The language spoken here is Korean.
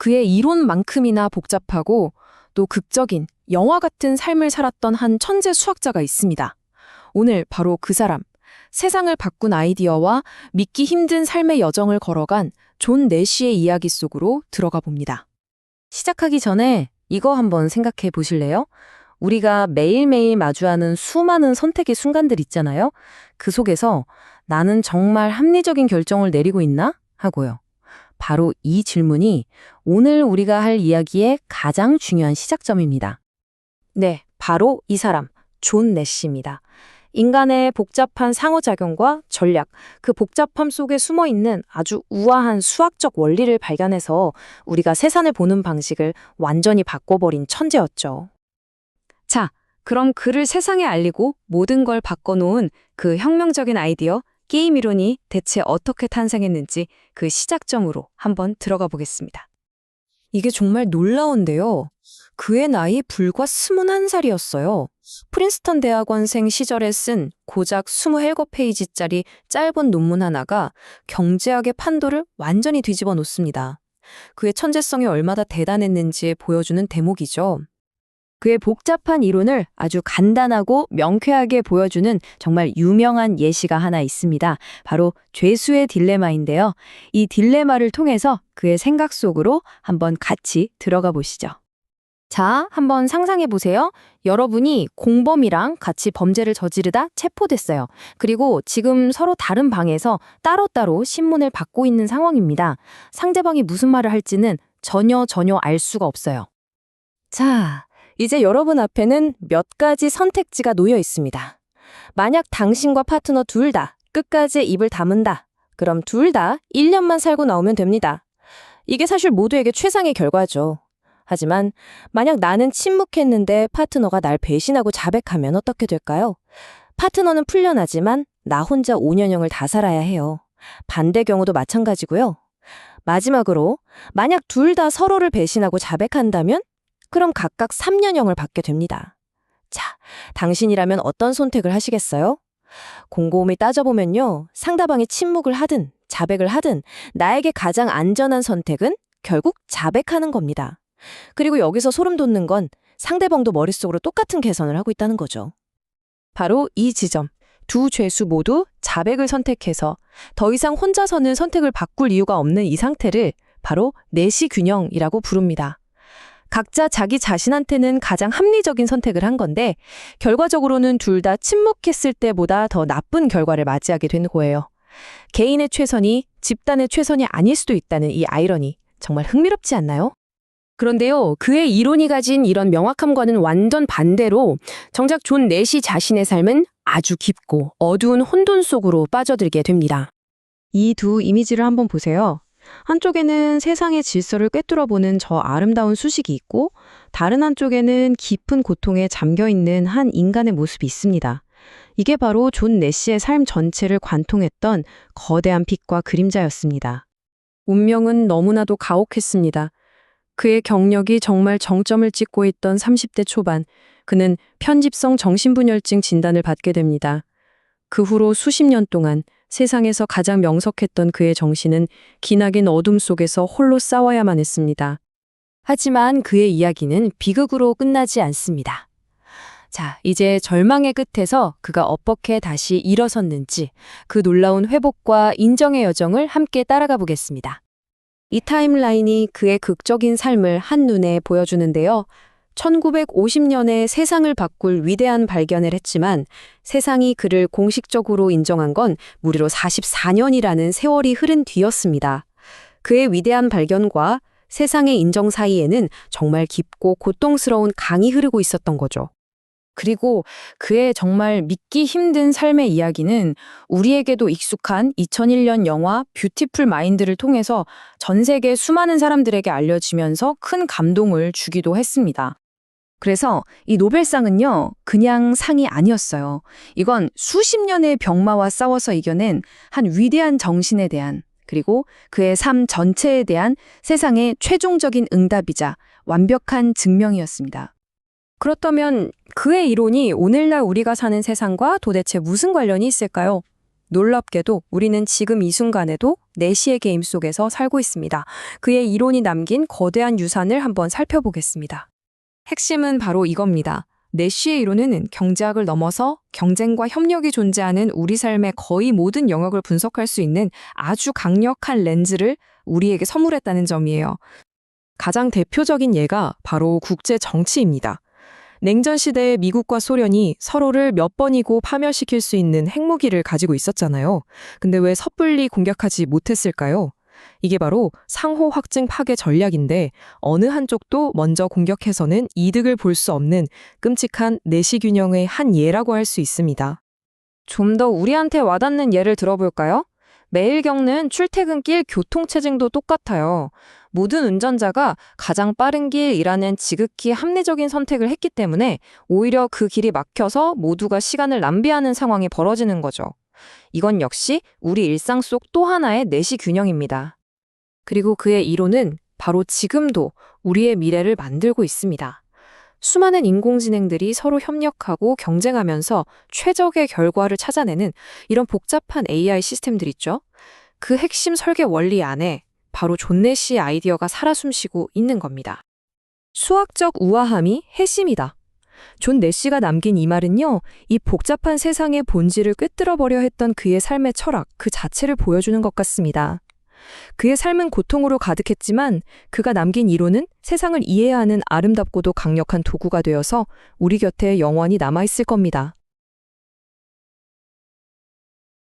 그의 이론만큼이나 복잡하고 또 극적인 영화 같은 삶을 살았던 한 천재 수학자가 있습니다. 오늘 바로 그 사람, 세상을 바꾼 아이디어와 믿기 힘든 삶의 여정을 걸어간 존 내시의 이야기 속으로 들어가 봅니다. 시작하기 전에 이거 한번 생각해 보실래요? 우리가 매일매일 마주하는 수많은 선택의 순간들 있잖아요. 그 속에서 나는 정말 합리적인 결정을 내리고 있나? 하고요. 바로 이 질문이 오늘 우리가 할 이야기의 가장 중요한 시작점입니다. 네, 바로 이 사람, 존 내시입니다. 인간의 복잡한 상호작용과 전략, 그 복잡함 속에 숨어있는 아주 우아한 수학적 원리를 발견해서 우리가 세상을 보는 방식을 완전히 바꿔버린 천재였죠. 자, 그럼 그를 세상에 알리고 모든 걸 바꿔놓은 그 혁명적인 아이디어, 게임 이론이 대체 어떻게 탄생했는지 그 시작점으로 한번 들어가 보겠습니다. 이게 정말 놀라운데요. 그의 나이 불과 21살이었어요. 프린스턴 대학원생 시절에 쓴 고작 27페이지짜리 짧은 논문 하나가 경제학의 판도를 완전히 뒤집어 놓습니다. 그의 천재성이 얼마나 대단했는지 보여주는 대목이죠. 그의 복잡한 이론을 아주 간단하고 명쾌하게 보여주는 정말 유명한 예시가 하나 있습니다. 바로 죄수의 딜레마인데요. 이 딜레마를 통해서 그의 생각 속으로 한번 같이 들어가 보시죠. 자, 한번 상상해 보세요. 여러분이 공범이랑 같이 범죄를 저지르다 체포됐어요. 그리고 지금 서로 다른 방에서 따로따로 신문을 받고 있는 상황입니다. 상대방이 무슨 말을 할지는 전혀 알 수가 없어요. 자, 이제 여러분 앞에는 몇 가지 선택지가 놓여 있습니다. 만약 당신과 파트너 둘 다 끝까지 입을 다문다. 그럼 둘 다 1년만 살고 나오면 됩니다. 이게 사실 모두에게 최상의 결과죠. 하지만 만약 나는 침묵했는데 파트너가 날 배신하고 자백하면 어떻게 될까요? 파트너는 풀려나지만 나 혼자 5년형을 다 살아야 해요. 반대 경우도 마찬가지고요. 마지막으로 만약 둘 다 서로를 배신하고 자백한다면 그럼 각각 3년형을 받게 됩니다. 자, 당신이라면 어떤 선택을 하시겠어요? 곰곰이 따져보면요. 상대방이 침묵을 하든 자백을 하든 나에게 가장 안전한 선택은 결국 자백하는 겁니다. 그리고 여기서 소름 돋는 건 상대방도 머릿속으로 똑같은 계산을 하고 있다는 거죠. 바로 이 지점. 두 죄수 모두 자백을 선택해서 더 이상 혼자서는 선택을 바꿀 이유가 없는 이 상태를 바로 내시 균형이라고 부릅니다. 각자 자기 자신한테는 가장 합리적인 선택을 한 건데 결과적으로는 둘 다 침묵했을 때보다 더 나쁜 결과를 맞이하게 된 거예요. 개인의 최선이 집단의 최선이 아닐 수도 있다는 이 아이러니 정말 흥미롭지 않나요? 그런데요, 그의 이론이 가진 이런 명확함과는 완전 반대로 정작 존 내시 자신의 삶은 아주 깊고 어두운 혼돈 속으로 빠져들게 됩니다. 이 두 이미지를 한번 보세요. 한쪽에는 세상의 질서를 꿰뚫어보는 저 아름다운 수식이 있고 다른 한쪽에는 깊은 고통에 잠겨있는 한 인간의 모습이 있습니다. 이게 바로 존 내시의 삶 전체를 관통했던 거대한 빛과 그림자였습니다. 운명은 너무나도 가혹했습니다. 그의 경력이 정말 정점을 찍고 있던 30대 초반, 그는 편집성 정신분열증 진단을 받게 됩니다. 그 후로 수십 년 동안 세상에서 가장 명석했던 그의 정신은 기나긴 어둠 속에서 홀로 싸워야만 했습니다. 하지만 그의 이야기는 비극으로 끝나지 않습니다. 자, 이제 절망의 끝에서 그가 어떻게 다시 일어섰는지 그 놀라운 회복과 인정의 여정을 함께 따라가 보겠습니다. 이 타임라인이 그의 극적인 삶을 한눈에 보여주는데요. 1950년에 세상을 바꿀 위대한 발견을 했지만 세상이 그를 공식적으로 인정한 건 무려 44년이라는 세월이 흐른 뒤였습니다. 그의 위대한 발견과 세상의 인정 사이에는 정말 깊고 고통스러운 강이 흐르고 있었던 거죠. 그리고 그의 정말 믿기 힘든 삶의 이야기는 우리에게도 익숙한 2001년 영화 뷰티풀 마인드를 통해서 전 세계 수많은 사람들에게 알려지면서 큰 감동을 주기도 했습니다. 그래서 이 노벨상은요, 그냥 상이 아니었어요. 이건 수십 년의 병마와 싸워서 이겨낸 한 위대한 정신에 대한, 그리고 그의 삶 전체에 대한 세상의 최종적인 응답이자 완벽한 증명이었습니다. 그렇다면 그의 이론이 오늘날 우리가 사는 세상과 도대체 무슨 관련이 있을까요? 놀랍게도 우리는 지금 이 순간에도 내시의 게임 속에서 살고 있습니다. 그의 이론이 남긴 거대한 유산을 한번 살펴보겠습니다. 핵심은 바로 이겁니다. 내쉬의 이론은 경제학을 넘어서 경쟁과 협력이 존재하는 우리 삶의 거의 모든 영역을 분석할 수 있는 아주 강력한 렌즈를 우리에게 선물했다는 점이에요. 가장 대표적인 예가 바로 국제 정치입니다. 냉전 시대에 미국과 소련이 서로를 몇 번이고 파멸시킬 수 있는 핵무기를 가지고 있었잖아요. 근데 왜 섣불리 공격하지 못했을까요? 이게 바로 상호 확증 파괴 전략인데 어느 한쪽도 먼저 공격해서는 이득을 볼 수 없는 끔찍한 내시 균형의 한 예라고 할 수 있습니다. 좀 더 우리한테 와닿는 예를 들어볼까요? 매일 겪는 출퇴근길 교통체증도 똑같아요. 모든 운전자가 가장 빠른 길이라는 지극히 합리적인 선택을 했기 때문에 오히려 그 길이 막혀서 모두가 시간을 낭비하는 상황이 벌어지는 거죠. 이건 역시 우리 일상 속 또 하나의 내시 균형입니다. 그리고 그의 이론은 바로 지금도 우리의 미래를 만들고 있습니다. 수많은 인공지능들이 서로 협력하고 경쟁하면서 최적의 결과를 찾아내는 이런 복잡한 AI 시스템들 있죠. 그 핵심 설계 원리 안에 바로 존 내시의 아이디어가 살아 숨쉬고 있는 겁니다. 수학적 우아함이 핵심이다. 존 내시가 남긴 이 말은요, 이 복잡한 세상의 본질을 꿰뚫어버려 했던 그의 삶의 철학 그 자체를 보여주는 것 같습니다. 그의 삶은 고통으로 가득했지만 그가 남긴 이론은 세상을 이해하는 아름답고도 강력한 도구가 되어서 우리 곁에 영원히 남아있을 겁니다.